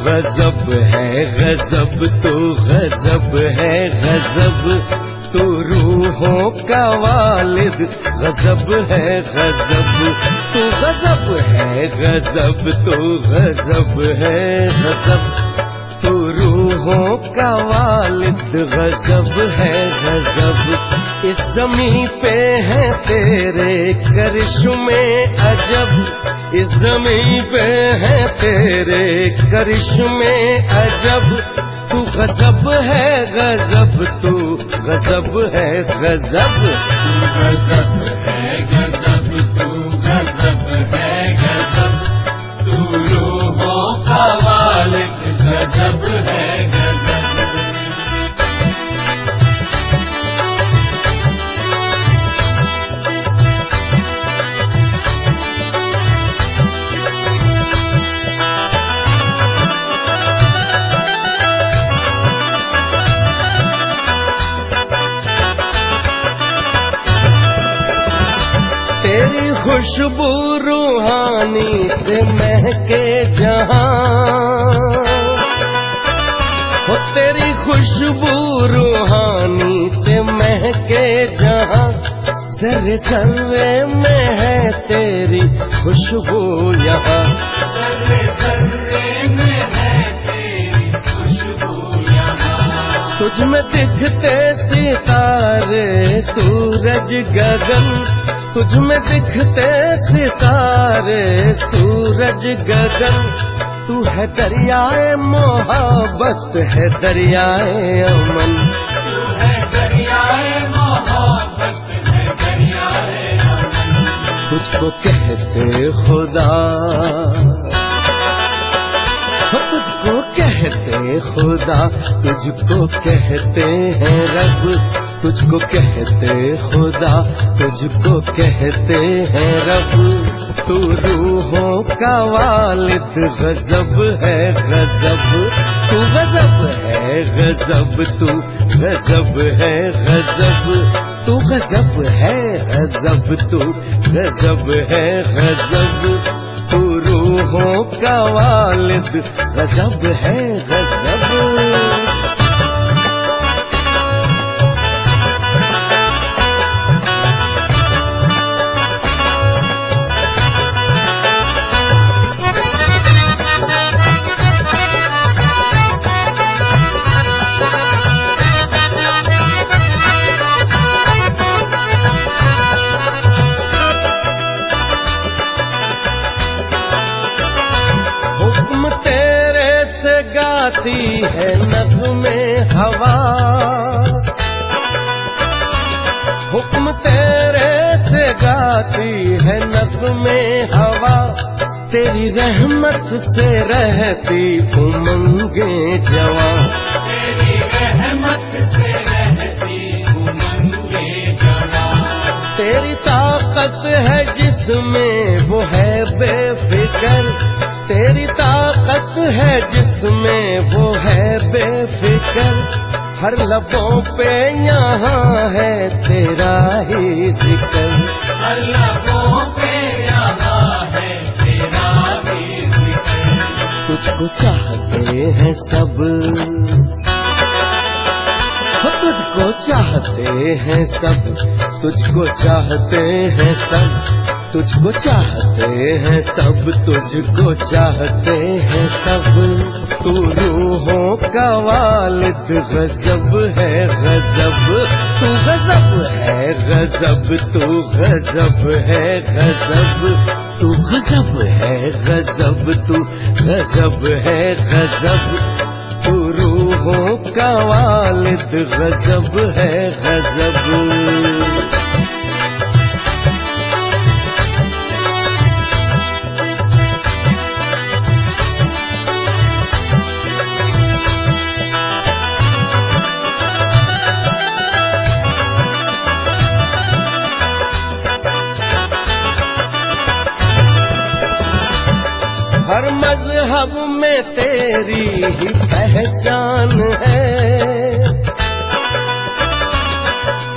गजब है गजब, तू गजब है गजब, तू रूहों का वालिद गजब है गजब, तू गजब है गजब, तू गजब है गजब, तू रूहों का वालिद गजब है गजब। इस ज़मीं पे है तेरे करिश्मे अजब, इस ज़मीं पे है तेरे करिश्मे अजब, तू गजब है गजब, तू गजब है गजब, तू गजब है गजब, तू गजब है गजब, तू रूहों का वालिद गजब है गजब। तेरी खुशबू रूहानी से महके जहां, हो तेरी खुशबू रूहानी से महके जहां, जर्रे जर्रे में है तेरी खुशबू यहाँ, जर्रे जर्रे में है तेरी खुशबू यहाँ, तुझ में दिखते सितारे सूरज गगन, तुझ में दिखते सितारे सूरज गगन, तू है दरियाए मोहब्बत है दरियाए अमन, तू है दरियाए मोहब्बत है दरियाए अमन, तुझको कहते खुदा, तुझको कहते खुदा, तुझको कहते हैं रब, तुझको कहते खुदा, तुझको कहते हैं रब, तू रूहों का वालिद गजब है गजब, तू गजब है गजब, तू गजब है गजब, तू गजब है गजब, तू गजब है गजब, तू रूहों का वालिद गजब है गजब। गाती है नग़्मे हवा, हुक्म तेरे से गाती है नग़्मे हवा, तेरी रहमत से रहती उमंगे जवां, तेरी रहमत से रहती उमंगे जवां, तेरी ताकत है जिसमें वो है बेफिक्र, तेरी ताकत है जिसमें वो है बेफिक्र, हर लबों पे यहाँ है तेरा ही जिक्र, हर लबों पे यहाँ है तेरा ही जिक्र, तुझको चाहते हैं सब, तुझको चाहते हैं सब, तुझको चाहते हैं सब, तुझको चाहते हैं सब, तुझको चाहते हैं सब, तू रूहों का वालिद गजब है गजब, तू गजब है गजब, तू गजब है गजब, तू गजब है गजब, तू गजब है गजब, तू रूहों का वालिद गजब है गजब। हर मजहब में तेरी ही पहचान है,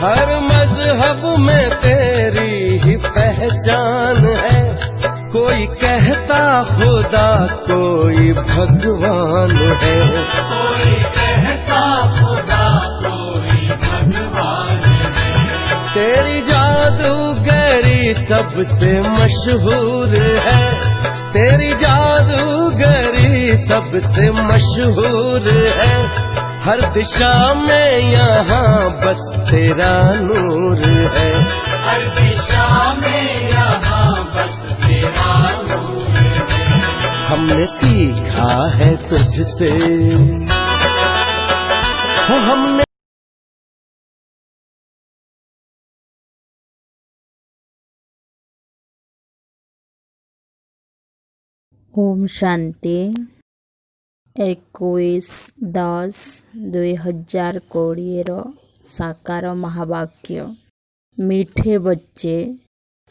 हर मजहब में तेरी ही पहचान है, कोई कहता खुदा कोई भगवान है, कोई कहता खुदा कोई भगवान है। तेरी जादूगरी सबसे मशहूर है, तेरी जादूगरी सबसे मशहूर है। हर दिशा में यहाँ बस तेरा नूर है, हर दिशा में यहाँ बस तेरा नूर है। हमने सीखा है तुझसे, हमने ओम शांति 21/10/2020 साकार महावाक्य। मिठे बच्चे,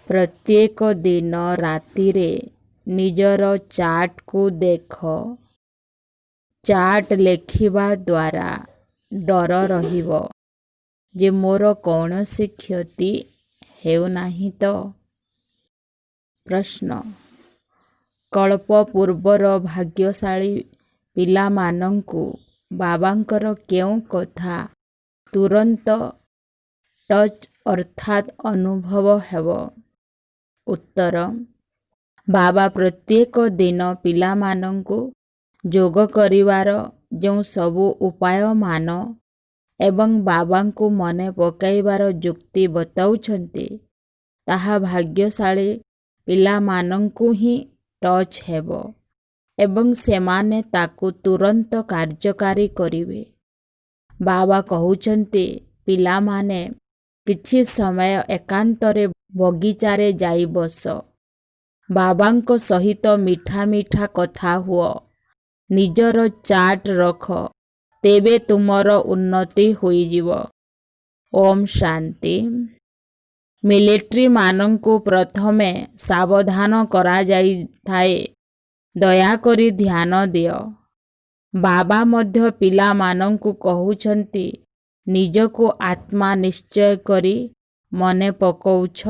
प्रत्येक दिन रातिरे निजर चार्ट को देख। चार्ट लेखिबा द्वारा डर रहिब जे मोर कौनसी क्षति हेउ नाही तो। प्रश्न, कल्प पूर्वर भाग्यशाली पिलामानंकु बाबांकर केउं कथा तुरंत टच अर्थात अनुभव हेब? उत्तर, बाबा प्रत्येक दिन पिलामानंकु जोग करिवार जो सबु उपाय मान एवं बाबांकु मने पकाइबार जुक्ति बताउछन्ति ताहा भाग्यशाली पिलामानंकु ही टच हेब एवं सेमाने ताकु तुरंत कार्यकारी करिवे। बाबा कहउछन्ति पिलामाने किछि समय एकांतरे बगीचारे जाई बस, बाबांको सहित मिठा मिठा कथा हुओ, निजर चार्ट रख, तेबे तुमर उन्नति होइजिव। ओम शांति। मिलिट्री मानंकु प्रथमे सावधान करा जाई थाए, दयाकरी ध्यान दियो। बाबा मध्य पिला मानंकु कहउछन्ति निजको आत्मा निश्चय करी मने पकौछ।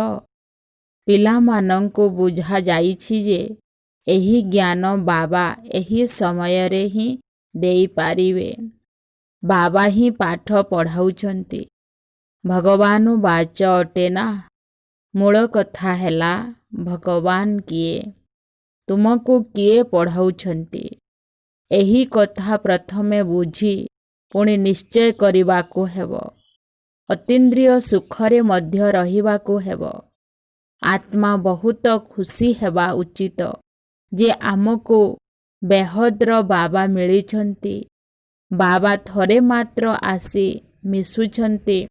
पिला मानंकु बुझा जाइछि जे एही ज्ञान बाबा एही समय रे ही देई पारिवे। बाबा ही पाठ पढ़ाउछन्ति, भगवानु बाच अटे ना। मूल कथा हेला भगवान किए, तुमको किए पढ़ाउछन्ति। एही कथा प्रथमे बुझी पुणी निश्चय करिबाकु हेब। अतीन्द्रिय सुखरे मध्य रहिबाकु हेब। आत्मा बहुत खुशी हेबा उचित जे आमको बेहद्र बाबा मिलिछन्ति। बाबा थरे मात्र आसी मिसुछन्ति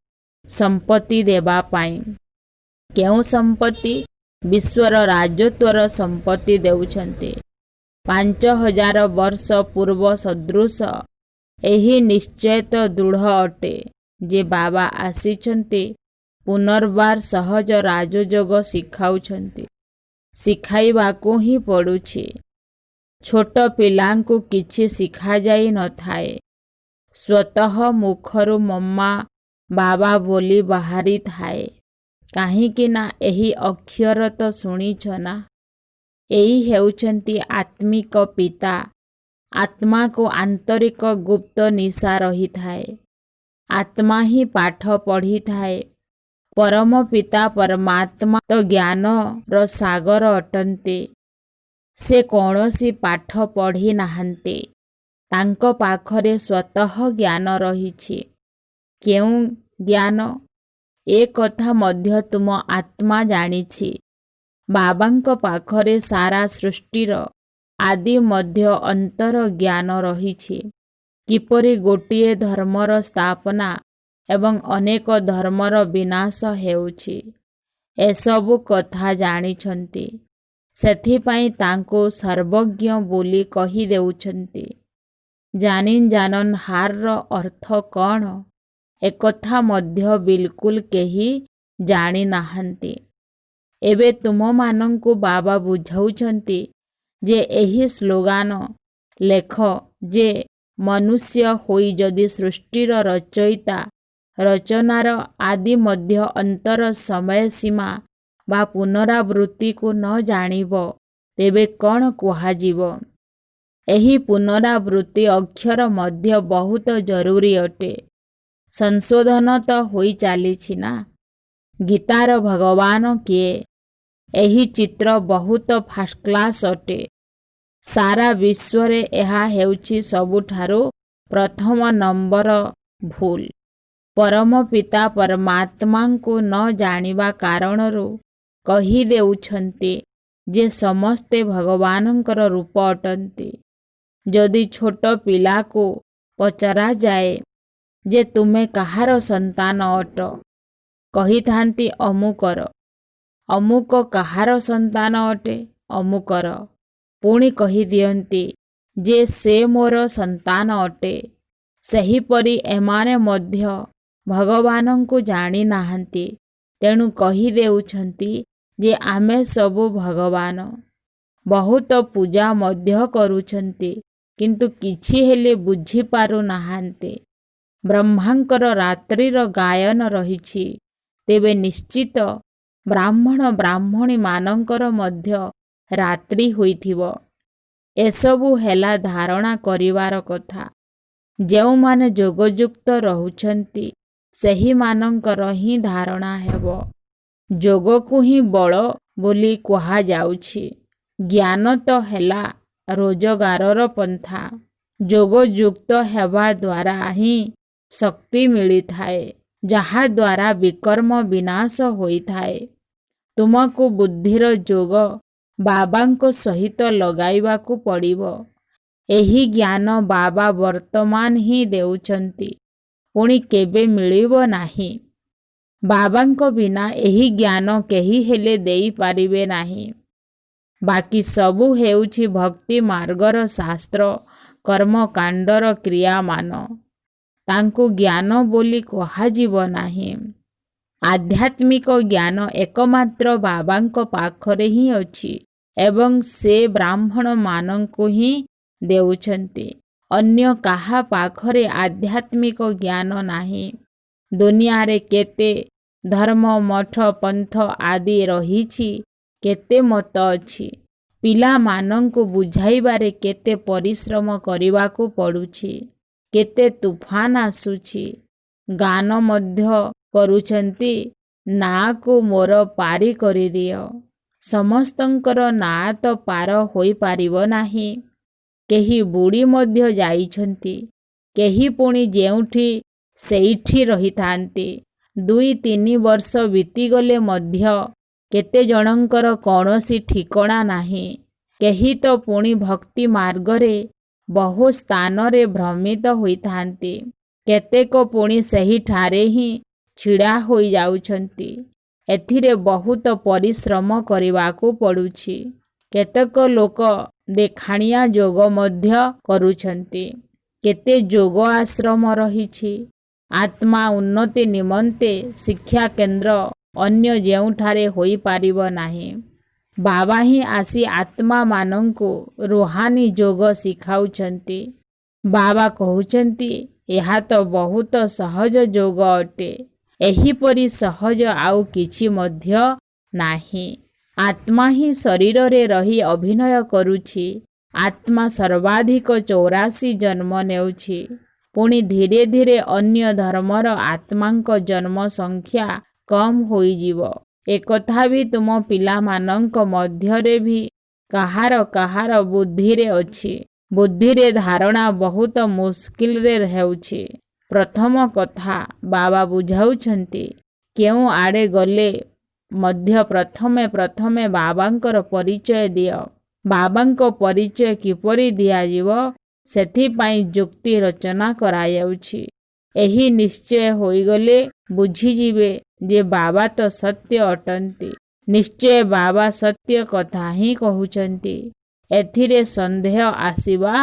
संपत्ति देबा पाई। केउ संपत्ति? विश्वर राजत्वर संपत्ति देउछन्ति। 5000 वर्ष पूर्व सदृश एही निश्चय तो दृढ़ अटे जे बाबा आसीछन्ति पुनर्बार सहज राजयोग शिखाउछन्ति। शिखाइबाकु ही पड़ुछि। छोट पिलांकु किछि शिखा जाई न थाए, स्वतः मुखरु मम्मा बाबा बोली बाहरी थाए। काहींकि ना एही अक्षर तो शुणिछ ना। एही हेउछन्ति आत्मिक पिता। आत्मा को आंतरिक गुप्त निशा रही थाए। आत्मा ही पाठ पढ़ी थाए। परम पिता परमात्मा तो ज्ञान रो सागर अटन्ते। से कौनसी पाठ पढ़ी नाहन्ते। तांको पाखरे स्वतः ज्ञान रहिछि। केउं ज्ञान? ए कथा मध्य तुम आत्मा जानिछि। बाबांको पाखरे सारा सृष्टिर आदि मध्य अंतर ज्ञान रहिछि। किपरि गोटिए धर्मर स्थापना एवं अनेक धर्मर विनाश हेउछि, एसबु कथा जानिछन्ति। सेथिपाई तांको सर्वज्ञ बोली कही देउछन्ति। जानिन जानन हार अर्थ कौन? एकथा मध्य बिल्कुल केही जानी नाहन्ति। एबे तुम मानंकु बाबा बुझाउछन्ति जे एही स्लोगान लेख जे मनुष्य होई जदि सृष्टिर रचयिता रचनार आदि मध्य अंतर समय सीमा बा पुनरावृत्ति को न जानिब ତେବେ କ'ଣ କୁହାଯିବ? ଏହି ପୁନରାବୃତ୍ତି ଅକ୍ଷର ମଧ୍ୟ ବହୁତ ଜରୁରୀ ଅଟେ। ସଂଶୋଧନ ତ ହୋଇ ଚାଲିଛି ନା। ଗୀତାର ଭଗବାନ କିଏ? ଏହି ଚିତ୍ର ବହୁତ ଫାଷ୍ଟ କ୍ଲାସ୍ ଅଟେ। ସାରା ବିଶ୍ୱରେ ଏହା ହେଉଛି ସବୁଠାରୁ ପ୍ରଥମ ନମ୍ବର ଭୁଲ। ପରମ ପିତା ପରମାତ୍ମାଙ୍କୁ ନ ଜାଣିବା କାରଣରୁ କହିଦେଉଛନ୍ତି ଯେ ସମସ୍ତେ ଭଗବାନଙ୍କର ରୂପ ଅଟନ୍ତି। ଯଦି ଛୋଟ ପିଲାକୁ ପଚରାଯାଏ ଯେ ତୁମେ କାହାର ସନ୍ତାନ ଅଟ, କହିଥାନ୍ତି ଅମୁକର। ଅମୁକ କାହାର ସନ୍ତାନ ଅଟେ? ଅମୁକର। ପୁଣି କହିଦିଅନ୍ତି ଯେ ସେ ମୋର ସନ୍ତାନ ଅଟେ। ସେହିପରି ଏମାନେ ମଧ୍ୟ ଭଗବାନଙ୍କୁ ଜାଣିନାହାନ୍ତି, ତେଣୁ କହିଦେଉଛନ୍ତି ଯେ ଆମେ ସବୁ ଭଗବାନ। ବହୁତ ପୂଜା ମଧ୍ୟ କରୁଛନ୍ତି, କିନ୍ତୁ କିଛି ହେଲେ ବୁଝିପାରୁନାହାନ୍ତି। ବ୍ରହ୍ମାଙ୍କର ରାତ୍ରିର ଗାୟନ ରହିଛି, ତେବେ ନିଶ୍ଚିତ ବ୍ରାହ୍ମଣ ବ୍ରାହ୍ମଣୀମାନଙ୍କର ମଧ୍ୟ ରାତ୍ରି ହୋଇଥିବ। ଏସବୁ ହେଲା ଧାରଣା କରିବାର କଥା। ଯେଉଁମାନେ ଯୋଗଯୁକ୍ତ ରହୁଛନ୍ତି ସେହିମାନଙ୍କର ହିଁ ଧାରଣା ହେବ। ଯୋଗକୁ ହିଁ ବଳ ବୋଲି କୁହାଯାଉଛି। ଜ୍ଞାନ ତ ହେଲା ରୋଜଗାରର ପନ୍ଥା। ଯୋଗଯୁକ୍ତ ହେବା ଦ୍ୱାରା ହିଁ ଶକ୍ତି ମିଳିଥାଏ, ଯାହାଦ୍ୱାରା ବିକର୍ମ ବିନାଶ ହୋଇଥାଏ। ତୁମକୁ ବୁଦ୍ଧିର ଯୋଗ ବାବାଙ୍କ ସହିତ ଲଗାଇବାକୁ ପଡ଼ିବ। ଏହି ଜ୍ଞାନ ବାବା ବର୍ତ୍ତମାନ ହିଁ ଦେଉଛନ୍ତି, ପୁଣି କେବେ ମିଳିବ ନାହିଁ। ବାବାଙ୍କ ବିନା ଏହି ଜ୍ଞାନ କେହି ହେଲେ ଦେଇପାରିବେ ନାହିଁ। ବାକି ସବୁ ହେଉଛି ଭକ୍ତି ମାର୍ଗର ଶାସ୍ତ୍ର କର୍ମକାଣ୍ଡର କ୍ରିୟାମାନ। ତାଙ୍କୁ ଜ୍ଞାନ ବୋଲି କୁହାଯିବ ନାହିଁ। ଆଧ୍ୟାତ୍ମିକ ଜ୍ଞାନ ଏକମାତ୍ର ବାବାଙ୍କ ପାଖରେ ହିଁ ଅଛି ଏବଂ ସେ ବ୍ରାହ୍ମଣମାନଙ୍କୁ ହିଁ ଦେଉଛନ୍ତି। ଅନ୍ୟ କାହା ପାଖରେ ଆଧ୍ୟାତ୍ମିକ ଜ୍ଞାନ ନାହିଁ। ଦୁନିଆରେ କେତେ ଧର୍ମ, ମଠ, ପନ୍ଥ ଆଦି ରହିଛି, କେତେ ମତ ଅଛି। ପିଲାମାନଙ୍କୁ ବୁଝାଇବାରେ କେତେ ପରିଶ୍ରମ କରିବାକୁ ପଡ଼ୁଛି, କେତେ ତୁଫାନ ଆସୁଛି। ଗାନ ମଧ୍ୟ କରୁଛନ୍ତି, ନାଆକୁ ମୋର ପାରି କରିଦିଅ। ସମସ୍ତଙ୍କର ନାଆ ତ ପାର ହୋଇପାରିବ ନାହିଁ। କେହି ବୁଡ଼ି ମଧ୍ୟ ଯାଇଛନ୍ତି, କେହି ପୁଣି ଯେଉଁଠି ସେଇଠି ରହିଥାନ୍ତି। 2-3 ବର୍ଷ ବିତିଗଲେ ମଧ୍ୟ କେତେଜଣଙ୍କର କୌଣସି ଠିକଣା ନାହିଁ। କେହି ତ ପୁଣି ଭକ୍ତି ମାର୍ଗରେ ବହୁ ସ୍ଥାନରେ ଭ୍ରମିତ ହୋଇଥାନ୍ତି। କେତେକ ପୁଣି ସେହିଠାରେ ହିଁ ଛିଡ଼ା ହୋଇଯାଉଛନ୍ତି। ଏଥିରେ ବହୁତ ପରିଶ୍ରମ କରିବାକୁ ପଡ଼ୁଛି। କେତେକ ଲୋକ ଦେଖାଣିଆ ଯୋଗ ମଧ୍ୟ କରୁଛନ୍ତି। କେତେ ଯୋଗ ଆଶ୍ରମ ରହିଛି। ଆତ୍ମା ଉନ୍ନତି ନିମନ୍ତେ ଶିକ୍ଷା କେନ୍ଦ୍ର ଅନ୍ୟ ଯେଉଁଠାରେ ହୋଇପାରିବ ନାହିଁ। ବାବା ହିଁ ଆସି ଆତ୍ମାମାନଙ୍କୁ ରୁହାନୀ ଯୋଗ ଶିଖାଉଛନ୍ତି। ବାବା କହୁଛନ୍ତି, ଏହା ତ ବହୁତ ସହଜ ଯୋଗ ଅଟେ। ଏହିପରି ସହଜ ଆଉ କିଛି ମଧ୍ୟ ନାହିଁ। ଆତ୍ମା ହିଁ ଶରୀରରେ ରହି ଅଭିନୟ କରୁଛି। ଆତ୍ମା ସର୍ବାଧିକ 84 ଜନ୍ମ ନେଉଛି। ପୁଣି ଧୀରେ ଧୀରେ ଅନ୍ୟ ଧର୍ମର ଆତ୍ମାଙ୍କ ଜନ୍ମ ସଂଖ୍ୟା କମ୍ ହୋଇଯିବ। ଏକଥା ବି ତୁମ ପିଲାମାନଙ୍କ ମଧ୍ୟରେ ବି କାହାର କାହାର ବୁଦ୍ଧିରେ ଅଛି। ବୁଦ୍ଧିରେ ଧାରଣା ବହୁତ ମୁସ୍କିଲରେ ହେଉଛି। ପ୍ରଥମ କଥା ବାବା ବୁଝାଉଛନ୍ତି, କେଉଁ ଆଡ଼େ ଗଲେ ମଧ୍ୟ ପ୍ରଥମେ ବାବାଙ୍କର ପରିଚୟ ଦିଅ। ବାବାଙ୍କ ପରିଚୟ କିପରି ଦିଆଯିବ, ସେଥିପାଇଁ ଯୁକ୍ତି ରଚନା କରାଯାଉଛି। ଏହି ନିଶ୍ଚୟ ହୋଇଗଲେ ବୁଝିଯିବେ ଯେ ବାବା ତ ସତ୍ୟ ଅଟନ୍ତି। ନିଶ୍ଚୟ ବାବା ସତ୍ୟ କଥା ହିଁ କହୁଛନ୍ତି। ଏଥିରେ ସନ୍ଦେହ ଆସିବା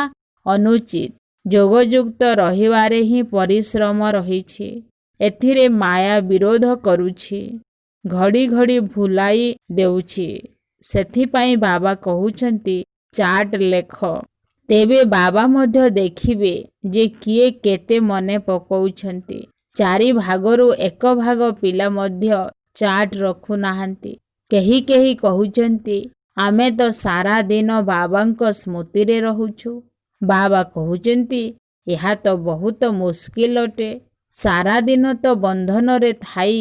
ଅନୁଚିତ। ଯୋଗଯୁକ୍ତ ରହିବାରେ ହିଁ ପରିଶ୍ରମ ରହିଛି। ଏଥିରେ ମାୟା ବିରୋଧ କରୁଛି, ଘଡ଼ି ଘଡ଼ି ଭୁଲାଇ ଦେଉଛି। ସେଥିପାଇଁ ବାବା କହୁଛନ୍ତି ଚାର୍ଟ ଲେଖ। ତେବେ ବାବା ମଧ୍ୟ ଦେଖିବେ ଯେ କିଏ କେତେ ମନେ ପକାଉଛନ୍ତି। 4 ଭାଗରୁ 1 ଭାଗ ପିଲା ମଧ୍ୟ ଚାର୍ଟ ରଖୁନାହାନ୍ତି। କେହି କେହି କହୁଛନ୍ତି ଆମେ ତ ସାରା ଦିନ ବାବାଙ୍କ ସ୍ମୃତିରେ ରହୁଛୁ। ବାବା କହୁଛନ୍ତି ଏହା ତ ବହୁତ ମୁସ୍କିଲ ଅଟେ। ସାରା ଦିନ ତ ବନ୍ଧନରେ ଥାଇ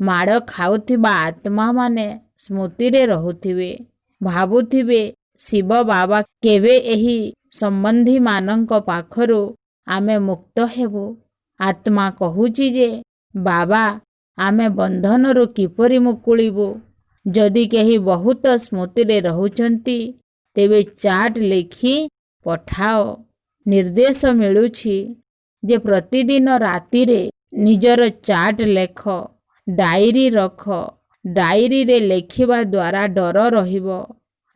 ମାଡ଼ ଖାଉଥିବା ଆତ୍ମାମାନେ ସ୍ମୃତିରେ ରହୁଥିବେ, ଭାବୁଥିବେ ଶିବ ବାବା କେବେ ଏହି ସମ୍ବନ୍ଧୀମାନଙ୍କ ପାଖରୁ ଆମେ ମୁକ୍ତ ହେବୁ। ଆତ୍ମା କହୁଛି ଯେ ବାବା ଆମେ ବନ୍ଧନରୁ କିପରି ମୁକୁଳିବୁ? ଯଦି କେହି ବହୁତ ସ୍ମୃତିରେ ରହୁଛନ୍ତି ତେବେ ଚାର୍ଟ ଲେଖି ପଠାଅ। ନିର୍ଦ୍ଦେଶ ମିଳୁଛି ଯେ ପ୍ରତିଦିନ ରାତିରେ ନିଜର ଚାର୍ଟ ଲେଖ, ଡାଏରୀ ରଖ। ଡାଏରୀରେ ଲେଖିବା ଦ୍ୱାରା ଡର ରହିବ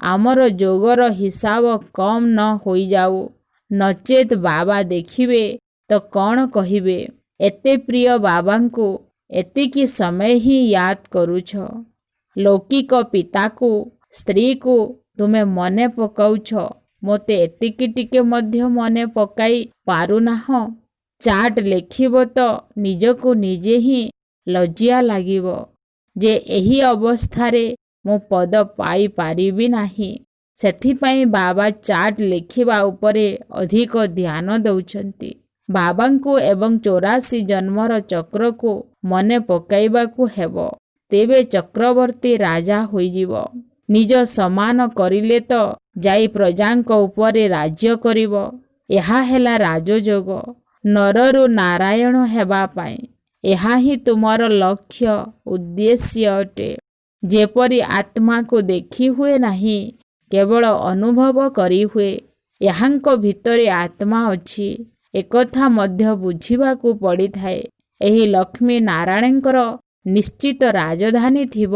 ଆମର ଯୋଗର ହିସାବ କମ୍ ନ ହୋଇଯାଉ, ନଚେତ୍ ବାବା ଦେଖିବେ ତ କ'ଣ କହିବେ? ଏତେ ପ୍ରିୟ ବାବାଙ୍କୁ ଏତିକି ସମୟ ହିଁ ୟାଦ କରୁଛ। ଲୌକିକ ପିତାକୁ, ସ୍ତ୍ରୀକୁ ତୁମେ ମନେ ପକାଉଛ, ମୋତେ ଏତିକି ଟିକେ ମଧ୍ୟ ମନେ ପକାଇ ପାରୁନାହଁ। ଚାର୍ଟ ଲେଖିବ ତ ନିଜକୁ ନିଜେ ହିଁ ଲଜ୍ଜା ଲାଗିବ ଯେ ଏହି ଅବସ୍ଥାରେ ମୁଁ ପଦ ପାଇପାରିବି ନାହିଁ। ସେଥିପାଇଁ ବାବା ଚାର୍ଟ ଲେଖିବା ଉପରେ ଅଧିକ ଧ୍ୟାନ ଦେଉଛନ୍ତି। ବାବାଙ୍କୁ ଏବଂ 84 ଜନ୍ମର ଚକ୍ରକୁ ମନେ ପକାଇବାକୁ ହେବ, ତେବେ ଚକ୍ରବର୍ତ୍ତୀ ରାଜା ହୋଇଯିବ। ନିଜ ସମାନ କରିଲେ ତ ଯାଇ ପ୍ରଜାଙ୍କ ଉପରେ ରାଜ୍ୟ କରିବ। ଏହା ହେଲା ରାଜଯୋଗ, ନରରୁ ନାରାୟଣ ହେବା ପାଇଁ। ଏହା ହିଁ ତୁମର ଲକ୍ଷ୍ୟ ଉଦ୍ଦେଶ୍ୟ ଅଟେ। ଯେପରି ଆତ୍ମାକୁ ଦେଖି ହୁଏ ନାହିଁ, କେବଳ ଅନୁଭବ କରିହୁଏ। ଏହାଙ୍କ ଭିତରେ ଆତ୍ମା ଅଛି, ଏକଥା ମଧ୍ୟ ବୁଝିବାକୁ ପଡ଼ିଥାଏ। ଏହି ଲକ୍ଷ୍ମୀ ନାରାୟଣଙ୍କର ନିଶ୍ଚିତ ରାଜଧାନୀ ଥିବ।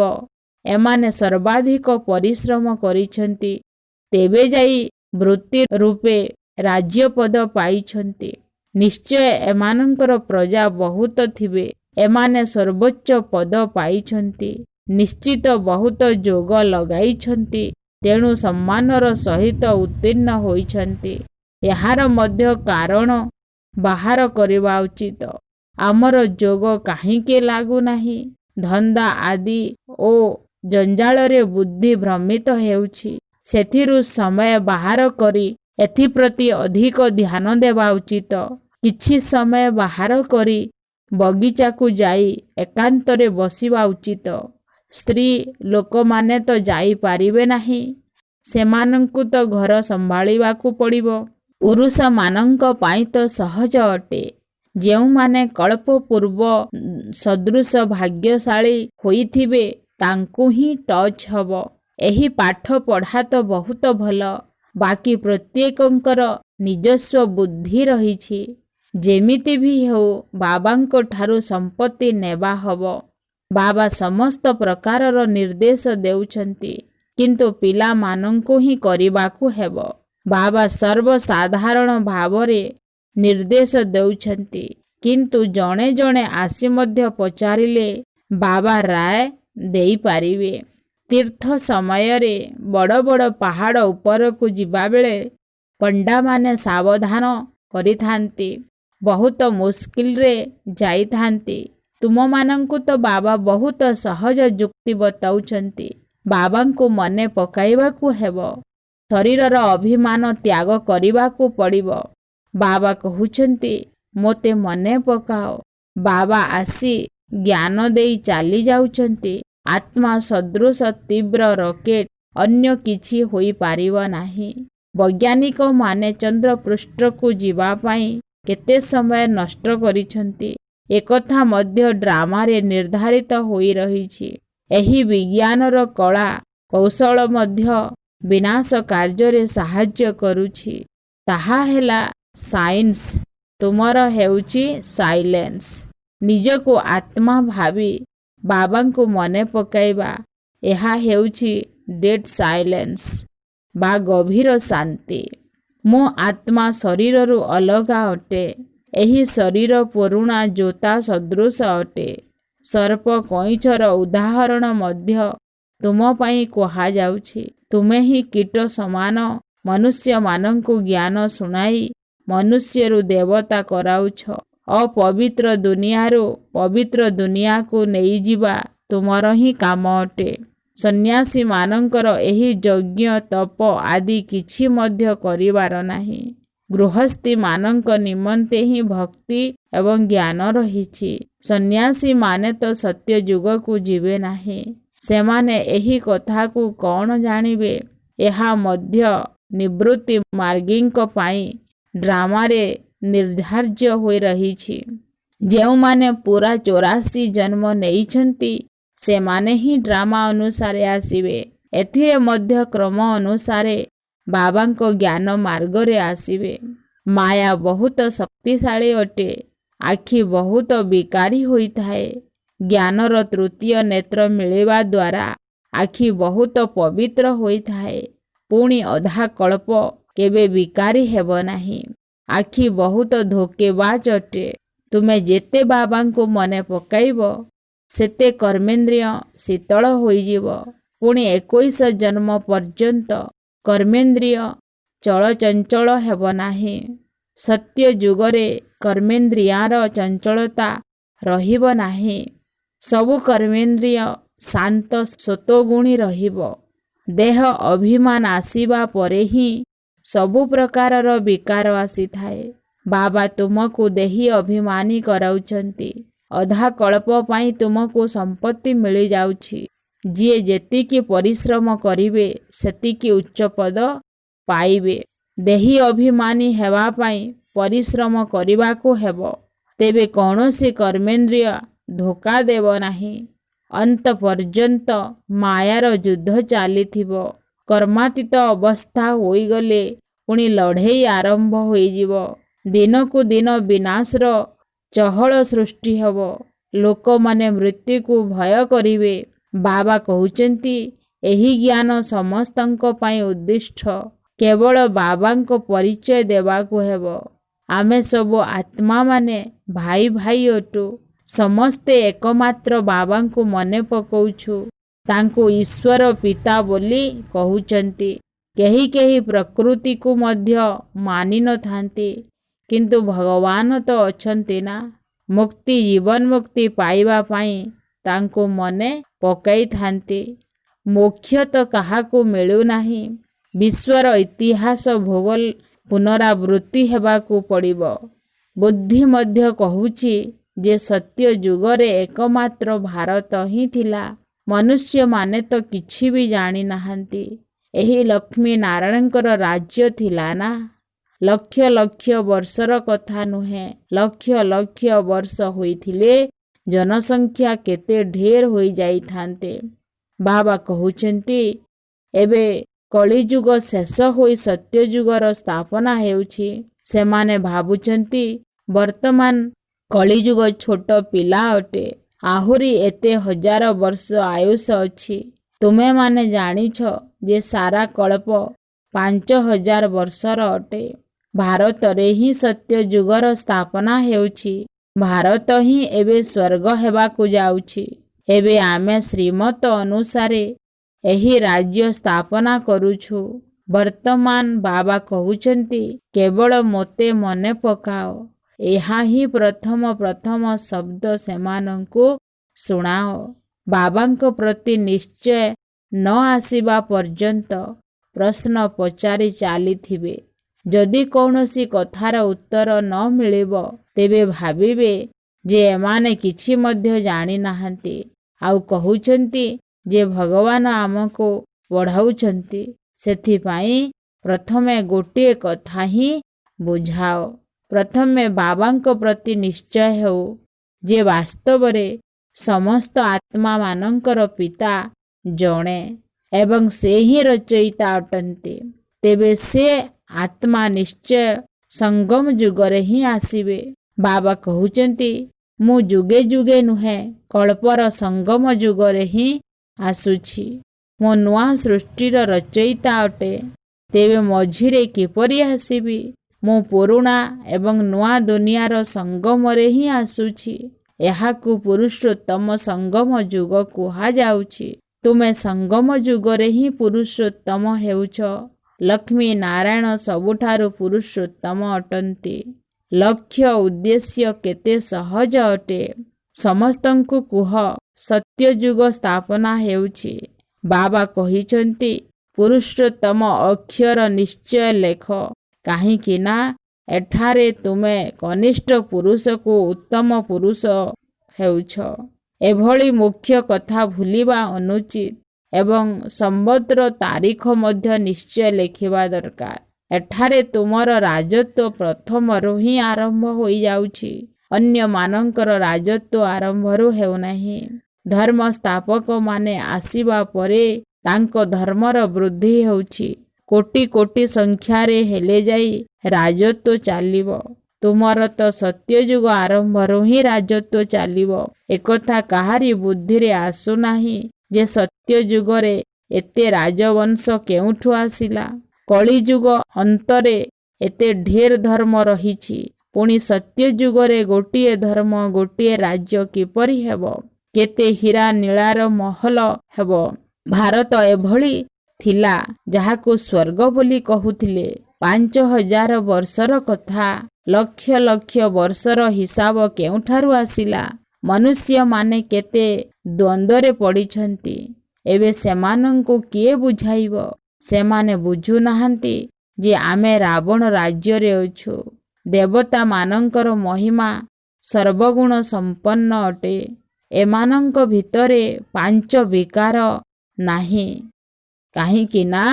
ଏମାନେ ସର୍ବାଧିକ ପରିଶ୍ରମ କରିଛନ୍ତି, ତେବେ ଯାଇ ବୃତ୍ତି ରୂପେ ରାଜ୍ୟପଦ ପାଇଛନ୍ତି। ନିଶ୍ଚୟ ଏମାନଙ୍କର ପ୍ରଜା ବହୁତ ଥିବେ। ଏମାନେ ସର୍ବୋଚ୍ଚ ପଦ ପାଇଛନ୍ତି, ନିଶ୍ଚିତ ବହୁତ ଯୋଗ ଲଗାଇଛନ୍ତି, ତେଣୁ ସମ୍ମାନର ସହିତ ଉତ୍ତୀର୍ଣ୍ଣ ହୋଇଛନ୍ତି। ଏହାର ମଧ୍ୟ କାରଣ ବାହାର କରିବା ଉଚିତ। ଆମର ଯୋଗ କାହିଁକି ଲାଗୁନାହିଁ? ଧନ୍ଦା ଆଦି ଓ ଜଞ୍ଜାଳରେ ବୁଦ୍ଧି ଭ୍ରମିତ ହେଉଛି। ସେଥିରୁ ସମୟ ବାହାର କରି ଏଥିପ୍ରତି ଅଧିକ ଧ୍ୟାନ ଦେବା ଉଚିତ। କିଛି ସମୟ ବାହାର କରି ବଗିଚାକୁ ଯାଇ ଏକାନ୍ତରେ ବସିବା ଉଚିତ। ସ୍ତ୍ରୀ ଲୋକମାନେ ତ ଯାଇପାରିବେ ନାହିଁ, ସେମାନଙ୍କୁ ତ ଘର ସମ୍ଭାଳିବାକୁ ପଡ଼ିବ। ପୁରୁଷମାନଙ୍କ ପାଇଁ ତ ସହଜ ଅଟେ। ଯେଉଁମାନେ କଳ୍ପ ପୂର୍ବ ସଦୃଶ ଭାଗ୍ୟଶାଳୀ ହୋଇଥିବେ ତାଙ୍କୁ ହିଁ ଟଚ୍ ହେବ। ଏହି ପାଠ ପଢ଼ା ତ ବହୁତ ଭଲ, ବାକି ପ୍ରତ୍ୟେକଙ୍କର ନିଜସ୍ୱ ବୁଦ୍ଧି ରହିଛି। ଯେମିତି ବି ହେଉ ବାବାଙ୍କ ଠାରୁ ସମ୍ପତ୍ତି ନେବା ହେବ। ବାବା ସମସ୍ତ ପ୍ରକାରର ନିର୍ଦ୍ଦେଶ ଦେଉଛନ୍ତି, କିନ୍ତୁ ପିଲାମାନଙ୍କୁ ହିଁ କରିବାକୁ ହେବ। ବାବା ସର୍ବସାଧାରଣ ଭାବରେ ନିର୍ଦ୍ଦେଶ ଦେଉଛନ୍ତି, କିନ୍ତୁ ଜଣେ ଜଣେ ଆସି ମଧ୍ୟ ପଚାରିଲେ ବାବା ରାୟ ଦେଇପାରିବେ। ତୀର୍ଥ ସମୟରେ ବଡ଼ ବଡ଼ ପାହାଡ଼ ଉପରକୁ ଯିବାବେଳେ ପଣ୍ଡାମାନେ ସାବଧାନ କରିଥାନ୍ତି, ବହୁତ ମୁସ୍କିଲରେ ଯାଇଥାନ୍ତି। ତୁମମାନଙ୍କୁ ତ ବାବା ବହୁତ ସହଜ ଯୁକ୍ତି ବତାଉଛନ୍ତି। ବାବାଙ୍କୁ ମନେ ପକାଇବାକୁ ହେବ, ଶରୀରର ଅଭିମାନ ତ୍ୟାଗ କରିବାକୁ ପଡ଼ିବ। ବାବା କହୁଛନ୍ତି ମୋତେ ମନେ ପକାଅ। ବାବା ଆସି ଜ୍ଞାନ ଦେଇ ଚାଲି ଯାଉଛନ୍ତି। ଆତ୍ମା ସଦୃଶ ତୀବ୍ର ରକେଟ ଅନ୍ୟ କିଛି ହୋଇପାରିବ ନାହିଁ। ବୈଜ୍ଞାନିକମାନେ ଚନ୍ଦ୍ରପୃଷ୍ଠକୁ ଯିବା ପାଇଁ କେତେ ସମୟ ନଷ୍ଟ କରିଛନ୍ତି, ଏକଥା ମଧ୍ୟ ଡ୍ରାମାରେ ନିର୍ଦ୍ଧାରିତ ହୋଇ ରହିଛି। ଏହି ବିଜ୍ଞାନର କଳା କୌଶଳ ମଧ୍ୟ ବିନାଶ କାର୍ଯ୍ୟରେ ସାହାଯ୍ୟ କରୁଛି। ତାହା ହେଲା ସାଇନ୍ସ, ତୁମର ହେଉଛି ସାଇଲେନ୍ସ। ନିଜକୁ ଆତ୍ମା ଭାବି ବାବାଙ୍କୁ ମନେ ପକାଇବା, ଏହା ହେଉଛି ଡେଡ୍ ସାଇଲେନ୍ସ ବା ଗଭୀର ଶାନ୍ତି। ମୁଁ ଆତ୍ମା ଶରୀରରୁ ଅଲଗା ଅଟେ। ଏହି ଶରୀର ପୁରୁଣା ଜୋତା ସଦୃଶ ଅଟେ। ସର୍ପ କଇଁଛର ଉଦାହରଣ ମଧ୍ୟ ତୁମ ପାଇଁ କୁହାଯାଉଛି। ତୁମେ ହିଁ କୀଟ ସମାନ ମନୁଷ୍ୟମାନଙ୍କୁ ଜ୍ଞାନ ଶୁଣାଇ ମନୁଷ୍ୟରୁ ଦେବତା କରାଉଛ। ଅପବିତ୍ର ଦୁନିଆରୁ ପବିତ୍ର ଦୁନିଆକୁ ନେଇଯିବା ତୁମର ହିଁ କାମ ଅଟେ। ସନ୍ନ୍ୟାସୀମାନଙ୍କର ଏହି ଯଜ୍ଞ ତପ ଆଦି କିଛି ମଧ୍ୟ କରିବାର ନାହିଁ। ଗୃହସ୍ଥୀମାନଙ୍କ ନିମନ୍ତେ ହିଁ ଭକ୍ତି ଏବଂ ଜ୍ଞାନ ରହିଛି। ସନ୍ନ୍ୟାସୀମାନେ ତ ସତ୍ୟ ଯୁଗକୁ ଯିବେ ନାହିଁ। ସେମାନେ ଏହି କଥାକୁ କ'ଣ ଜାଣିବେ? ଏହା ମଧ୍ୟ ନିବୃତ୍ତି ମାର୍ଗୀଙ୍କ ପାଇଁ ଡ୍ରାମାରେ ନିର୍ଦ୍ଧାର୍ଯ୍ୟ ହୋଇ ରହିଛି। ଯେଉଁମାନେ ପୁରା 84 ଜନ୍ମ ନେଇଛନ୍ତି ସେମାନେ ହିଁ ଡ୍ରାମା ଅନୁସାରେ ଆସିବେ। ଏଥିରେ ମଧ୍ୟ କ୍ରମ ଅନୁସାରେ ବାବାଙ୍କ ଜ୍ଞାନ ମାର୍ଗରେ ଆସିବେ। ମାୟା ବହୁତ ଶକ୍ତିଶାଳୀ ଅଟେ। ଆଖି ବହୁତ ବିକାରୀ ହୋଇଥାଏ। ଜ୍ଞାନର ତୃତୀୟ ନେତ୍ର ମିଳିବା ଦ୍ୱାରା ଆଖି ବହୁତ ପବିତ୍ର ହୋଇଥାଏ। ପୁଣି ଅଧା କଳ୍ପ କେବେ ବିକାରୀ ହେବ ନାହିଁ। ଆଖି ବହୁତ ଧୋକେବାଜ ଅଟେ। ତୁମେ ଯେତେ ବାବାଙ୍କୁ ମନେ ପକାଇବ ସେତେ କର୍ମେନ୍ଦ୍ରିୟ ଶୀତଳ ହୋଇଯିବ। ପୁଣି 21 ଜନ୍ମ ପର୍ଯ୍ୟନ୍ତ କର୍ମେନ୍ଦ୍ରିୟ ଚଳଚଞ୍ଚଳ ହେବ ନାହିଁ। ସତ୍ୟ ଯୁଗରେ କର୍ମେନ୍ଦ୍ରିୟାର ଚଞ୍ଚଳତା ରହିବ ନାହିଁ। ସବୁ କର୍ମେନ୍ଦ୍ରିୟ ଶାନ୍ତ ସତ୍ୱଗୁଣୀ ରହିବ। ଦେହ ଅଭିମାନ ଆସିବା ପରେ ହିଁ ସବୁ ପ୍ରକାରର ବିକାର ଆସିଥାଏ। ବାବା ତୁମକୁ ଦେହୀ ଅଭିମାନୀ କରାଉଛନ୍ତି। ଅଧା କଳ୍ପ ପାଇଁ ତୁମକୁ ସମ୍ପତ୍ତି ମିଳିଯାଉଛି। ଯିଏ ଯେତିକି ପରିଶ୍ରମ କରିବେ ସେତିକି ଉଚ୍ଚ ପଦ ପାଇବେ। ଦେହୀ ଅଭିମାନୀ ହେବା ପାଇଁ ପରିଶ୍ରମ କରିବାକୁ ହେବ। ତେବେ କୌଣସି କର୍ମେନ୍ଦ୍ରିୟ ଧୋକା ଦେବ ନାହିଁ। ଅନ୍ତ ପର୍ଯ୍ୟନ୍ତ ମାୟାର ଯୁଦ୍ଧ ଚାଲିଥିବ। କର୍ମାତୀତ ଅବସ୍ଥା ହୋଇଗଲେ ପୁଣି ଲଢ଼େଇ ଆରମ୍ଭ ହୋଇଯିବ। ଦିନକୁ ଦିନ ବିନାଶର ଚହଳ ସୃଷ୍ଟି ହେବ। ଲୋକମାନେ ମୃତ୍ୟୁକୁ ଭୟ କରିବେ। ବାବା କହୁଛନ୍ତି ଏହି ଜ୍ଞାନ ସମସ୍ତଙ୍କ ପାଇଁ ଉଦ୍ଦିଷ୍ଟ। କେବଳ ବାବାଙ୍କ ପରିଚୟ ଦେବାକୁ ହେବ। ଆମେ ସବୁ ଆତ୍ମାମାନେ ଭାଇ ଭାଇ ଅଟୁ। ସମସ୍ତେ ଏକମାତ୍ର ବାବାଙ୍କୁ ମନେ ପକାଉଛୁ। ତାଙ୍କୁ ଈଶ୍ୱର ପିତା ବୋଲି କହୁଛନ୍ତି। କେହି କେହି ପ୍ରକୃତିକୁ ମଧ୍ୟ ମାନି ନଥାନ୍ତି। କିନ୍ତୁ ଭଗବାନ ତ ଅଛନ୍ତି ନା। ମୁକ୍ତି ଜୀବନ ମୁକ୍ତି ପାଇବା ପାଇଁ ତାଙ୍କୁ ମନେ ପକାଇଥାନ୍ତି। ମୋକ୍ଷ ତ କାହାକୁ ମିଳୁନାହିଁ। ବିଶ୍ୱର ଇତିହାସ ଭୂଗୋଳ ପୁନରାବୃତ୍ତି ହେବାକୁ ପଡ଼ିବ। ବୁଦ୍ଧି ମଧ୍ୟ କହୁଛି ଯେ ସତ୍ୟ ଯୁଗରେ ଏକମାତ୍ର ଭାରତ ହିଁ ଥିଲା। ମନୁଷ୍ୟମାନେ ତ କିଛି ବି ଜାଣିନାହାନ୍ତି। ଏହି ଲକ୍ଷ୍ମୀ ନାରାୟଣଙ୍କର ରାଜ୍ୟ ଥିଲା ନା। ଲକ୍ଷ ଲକ୍ଷ ବର୍ଷର କଥା ନୁହେଁ। ଲକ୍ଷ ଲକ୍ଷ ବର୍ଷ ହୋଇଥିଲେ ଜନସଂଖ୍ୟା କେତେ ଢେର ହୋଇଯାଇଥାନ୍ତେ। ବାବା କହୁଛନ୍ତି ଏବେ କଳିଯୁଗ ଶେଷ ହୋଇ ସତ୍ୟଯୁଗର ସ୍ଥାପନା ହେଉଛି। ସେମାନେ ଭାବୁଛନ୍ତି ବର୍ତ୍ତମାନ କଳିଯୁଗ ଛୋଟ ପିଲା ଅଟେ। ଆହୁରି ଏତେ ହଜାର ବର୍ଷ ଆୟୁଷ ଅଛି। ତୁମେମାନେ ଜାଣିଛ ଯେ ସାରା କଳ୍ପ 5000 ବର୍ଷର ଅଟେ। ଭାରତରେ ହିଁ ସତ୍ୟ ଯୁଗର ସ୍ଥାପନା ହେଉଛି। ଭାରତ ହିଁ ଏବେ ସ୍ୱର୍ଗ ହେବାକୁ ଯାଉଛି। ଏବେ ଆମେ ଶ୍ରୀମତ ଅନୁସାରେ ଏହି ରାଜ୍ୟ ସ୍ଥାପନା କରୁଛୁ। ବର୍ତ୍ତମାନ ବାବା କହୁଛନ୍ତି କେବଳ ମୋତେ ମନେ ପକାଅ। ଏହା ହିଁ ପ୍ରଥମ ଶବ୍ଦ ସେମାନଙ୍କୁ ଶୁଣାଅ। ବାବାଙ୍କ ପ୍ରତି ନିଶ୍ଚୟ ନ ଆସିବା ପର୍ଯ୍ୟନ୍ତ ପ୍ରଶ୍ନ ପଚାରି ଚାଲିଥିବେ। ଯଦି କୌଣସି କଥାର ଉତ୍ତର ନ ମିଳିବ ତେବେ ଭାବିବେ ଯେ ଏମାନେ କିଛି ମଧ୍ୟ ଜାଣିନାହାନ୍ତି। ଆଉ କହୁଛନ୍ତି ଯେ ଭଗବାନ ଆମକୁ ପଢ଼ାଉଛନ୍ତି। ସେଥିପାଇଁ ପ୍ରଥମେ ଗୋଟିଏ କଥା ହିଁ ବୁଝାଅ। ପ୍ରଥମେ ବାବାଙ୍କ ପ୍ରତି ନିଶ୍ଚୟ ହେଉ ଯେ ବାସ୍ତବରେ ସମସ୍ତ ଆତ୍ମାମାନଙ୍କର ପିତା ଜଣେ ଏବଂ ସେ ହିଁ ରଚୟିତା ଅଟନ୍ତି। ତେବେ ସେ ଆତ୍ମା ନିଶ୍ଚୟ ସଙ୍ଗମ ଯୁଗରେ ହିଁ ଆସିବେ। ବାବା କହୁଛନ୍ତି ମୁଁ ଯୁଗେ ଯୁଗେ ନୁହେଁ କଳ୍ପର ସଙ୍ଗମ ଯୁଗରେ ହିଁ ଆସୁଛି। ମୁଁ ନୂଆ ସୃଷ୍ଟିର ରଚୟିତା ଅଟେ। ତେବେ ମଝିରେ କିପରି ଆସିବି? ମୁଁ ପୁରୁଣା ଏବଂ ନୂଆ ଦୁନିଆର ସଙ୍ଗମରେ ହିଁ ଆସୁଛି। ଏହାକୁ ପୁରୁଷୋତ୍ତମ ସଙ୍ଗମ ଯୁଗ କୁହାଯାଉଛି। ତୁମେ ସଙ୍ଗମ ଯୁଗରେ ହିଁ ପୁରୁଷୋତ୍ତମ ହେଉଛ। ଲକ୍ଷ୍ମୀ ନାରାୟଣ ସବୁଠାରୁ ପୁରୁଷୋତ୍ତମ ଅଟନ୍ତି। ଲକ୍ଷ୍ୟ ଉଦ୍ଦେଶ୍ୟ କେତେ ସହଜ ଅଟେ। ସମସ୍ତଙ୍କୁ କୁହ ସତ୍ୟ ଯୁଗ ସ୍ଥାପନା ହେଉଛି। ବାବା କହିଛନ୍ତି ପୁରୁଷୋତ୍ତମ ଅକ୍ଷର ନିଶ୍ଚୟ ଲେଖ, କାହିଁକି ନା ଏଠାରେ ତୁମେ କନିଷ୍ଠ ପୁରୁଷକୁ ଉତ୍ତମ ପୁରୁଷ ହେଉଛ। ଏଭଳି ମୁଖ୍ୟ କଥା ଭୁଲିବା ଅନୁଚିତ ଏବଂ ସମ୍ବତର ତାରିଖ ମଧ୍ୟ ନିଶ୍ଚୟ ଲେଖିବା ଦରକାର। ଏଠାରେ ତୁମର ରାଜତ୍ୱ ପ୍ରଥମରୁ ହିଁ ଆରମ୍ଭ ହୋଇଯାଉଛି, ଅନ୍ୟମାନଙ୍କର ରାଜତ୍ୱ ଆରମ୍ଭରୁ ହେଉନାହିଁ। ଧର୍ମ ସ୍ଥାପକମାନେ ଆସିବା ପରେ ତାଙ୍କ ଧର୍ମର ବୃଦ୍ଧି ହେଉଛି। କୋଟି କୋଟି ସଂଖ୍ୟାରେ ହେଲେ ଯାଇ ରାଜତ୍ୱ ଚାଲିବ। ତୁମର ତ ସତ୍ୟଯୁଗ ଆରମ୍ଭରୁ ହିଁ ରାଜତ୍ୱ ଚାଲିବ। ଏକଥା କାହାରି ବୁଦ୍ଧିରେ ଆସୁନାହିଁ ଯେ ସତ୍ୟଯୁଗରେ ଏତେ ରାଜବଂଶ କେଉଁଠୁ ଆସିଲା। କଳିଯୁଗ ଅନ୍ତରେ ଏତେ ଢେର ଧର୍ମ ରହିଛି, ପୁଣି ସତ୍ୟଯୁଗରେ ଗୋଟିଏ ଧର୍ମ ଗୋଟିଏ ରାଜ୍ୟ କିପରି ହେବ? କେତେ ହୀରା ନୀଳାର ମହଲ ହେବ। ଭାରତ ଏଭଳି ଥିଲା ଯାହାକୁ ସ୍ୱର୍ଗ ବୋଲି କହୁଥିଲେ। 5000 ବର୍ଷର କଥା, ଲକ୍ଷ ଲକ୍ଷ ବର୍ଷର ହିସାବ କେଉଁଠାରୁ ଆସିଲା? ମନୁଷ୍ୟମାନେ କେତେ ଦ୍ୱନ୍ଦ୍ୱରେ ପଡ଼ିଛନ୍ତି। ଏବେ ସେମାନଙ୍କୁ କିଏ ବୁଝାଇବ? ସେମାନେ ବୁଝୁନାହାନ୍ତି ଯେ ଆମେ ରାବଣ ରାଜ୍ୟରେ ଅଛୁ। ଦେବତାମାନଙ୍କର ମହିମା ସର୍ବଗୁଣ ସମ୍ପନ୍ନ ଅଟେ। ଏମାନଙ୍କ ଭିତରେ 5 ବିକାର ନାହିଁ, କାହିଁକି ନା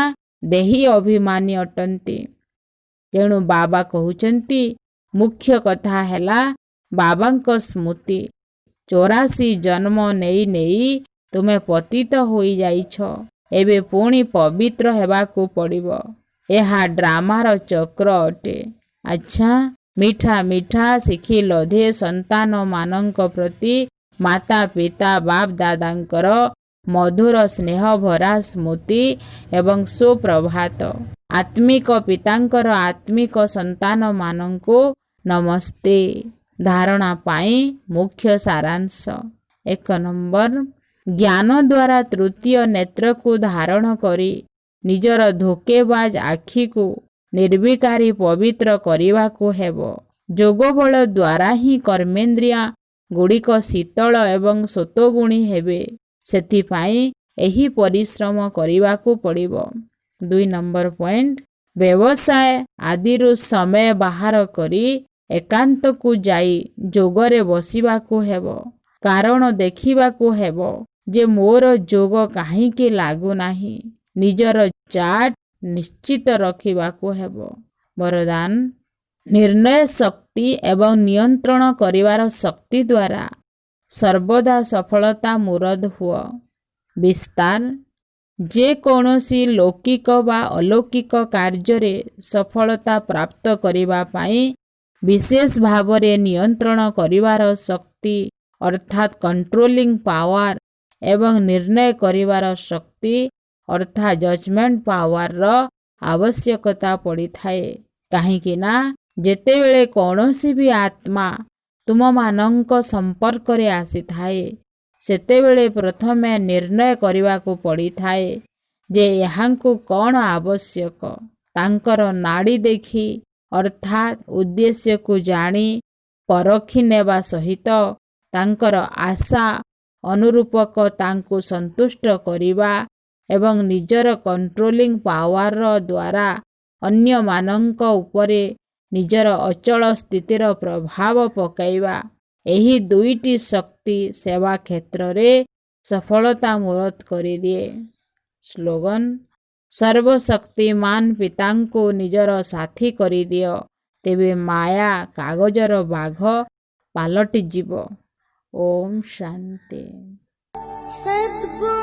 ଦେହୀ ଅଭିମାନୀ ଅଟନ୍ତି। ତେଣୁ ବାବା କହୁଛନ୍ତି ମୁଖ୍ୟ କଥା ହେଲା ବାବାଙ୍କ ସ୍ମୃତି। 84 ଜନ୍ମ ନେଇ ନେଇ ତୁମେ ପତିତ ହୋଇଯାଇଛ। ଏବେ ପୁଣି ପବିତ୍ର ହେବାକୁ ପଡ଼ିବ। ଏହା ଡ୍ରାମାର ଚକ୍ର ଅଟେ। ଆଚ୍ଛା, ମିଠା ମିଠା ଶିଖି ଲଧେ ସନ୍ତାନମାନଙ୍କ ପ୍ରତି ମାତା ପିତା ବାପ ଦାଦାଙ୍କର ମଧୁର ସ୍ନେହ ଭରା ସ୍ମୃତି ଏବଂ ସୁପ୍ରଭାତ। ଆତ୍ମିକ ପିତାଙ୍କର ଆତ୍ମିକ ସନ୍ତାନମାନଙ୍କୁ ନମସ୍ତେ। ଧାରଣା ପାଇଁ ମୁଖ୍ୟ ସାରାଂଶ। 1 ନମ୍ବର, ଜ୍ଞାନ ଦ୍ୱାରା ତୃତୀୟ ନେତ୍ରକୁ ଧାରଣ କରି ନିଜର ଧୋକେବାଜ ଆଖିକୁ ନିର୍ବିକାରୀ ପବିତ୍ର କରିବାକୁ ହେବ। ଯୋଗବଳ ଦ୍ୱାରା ହିଁ କର୍ମେନ୍ଦ୍ରିୟ ଗୁଡ଼ିକ ଶୀତଳ ଏବଂ ସତ୍ୱଗୁଣୀ ହେବେ। ସେଥିପାଇଁ ଏହି ପରିଶ୍ରମ କରିବାକୁ ପଡ଼ିବ। 2 ନମ୍ବର ପଏଣ୍ଟ, ବ୍ୟବସାୟ ଆଦିରୁ ସମୟ ବାହାର କରି ଏକାନ୍ତକୁ ଯାଇ ଯୋଗରେ ବସିବାକୁ ହେବ। କାରଣ ଦେଖିବାକୁ ହେବ ଯେ ମୋର ଯୋଗ କାହିଁକି ଲାଗୁନାହିଁ। ନିଜର ଚାର୍ଟ ନିଶ୍ଚିତ ରଖିବାକୁ ହେବ। ବରଦାନ, ନିର୍ଣ୍ଣୟ ଶକ୍ତି ଏବଂ ନିୟନ୍ତ୍ରଣ କରିବାର ଶକ୍ତି ଦ୍ୱାରା ସର୍ବଦା ସଫଳତା ମୂରଦ ହୁଅ। ବିସ୍ତାର, ଯେକୌଣସି ଲୌକିକ ବା ଅଲୌକିକ କାର୍ଯ୍ୟରେ ସଫଳତା ପ୍ରାପ୍ତ କରିବା ପାଇଁ ବିଶେଷ ଭାବରେ ନିୟନ୍ତ୍ରଣ କରିବାର ଶକ୍ତି ଅର୍ଥାତ୍ କଣ୍ଟ୍ରୋଲିଂ ପାୱାର ଏବଂ ନିର୍ଣ୍ଣୟ କରିବାର ଶକ୍ତି ଅର୍ଥାତ୍ ଜଜମେଣ୍ଟ ପାୱାରର ଆବଶ୍ୟକତା ପଡ଼ିଥାଏ। କାହିଁକି ନା ଯେତେବେଳେ କୌଣସି ବି ଆତ୍ମା ତୁମମାନଙ୍କ ସମ୍ପର୍କରେ ଆସିଥାଏ, ସେତେବେଳେ ପ୍ରଥମେ ନିର୍ଣ୍ଣୟ କରିବାକୁ ପଡ଼ିଥାଏ ଯେ ଏହାଙ୍କୁ କ'ଣ ଆବଶ୍ୟକ। ତାଙ୍କର ନାଡ଼ି ଦେଖି ଅର୍ଥାତ୍ ଉଦ୍ଦେଶ୍ୟକୁ ଜାଣି ପରଖି ନେବା ସହିତ ତାଙ୍କର ଆଶା ଅନୁରୂପକ ତାଙ୍କୁ ସନ୍ତୁଷ୍ଟ କରିବା ଏବଂ ନିଜର କଣ୍ଟ୍ରୋଲିଂ ପାୱାର ଦ୍ୱାରା ଅନ୍ୟମାନଙ୍କ ଉପରେ ନିଜର ଅଚଳ ସ୍ଥିତିର ପ୍ରଭାବ ପକାଇବା। ଏହି 2ଟି ଶକ୍ତି ସେବା କ୍ଷେତ୍ରରେ ସଫଳତା ମୂରତ କରିଦିଏ। ସ୍ଲୋଗାନ, ସର୍ବଶକ୍ତିମାନ ପିତାଙ୍କୁ ନିଜର ସାଥୀ କରିଦିଅ, ତେବେ ମାୟା କାଗଜର ବାଘ ପାଲଟିଯିବ। ଓମ୍ ଶାନ୍ତି। सद्गुरु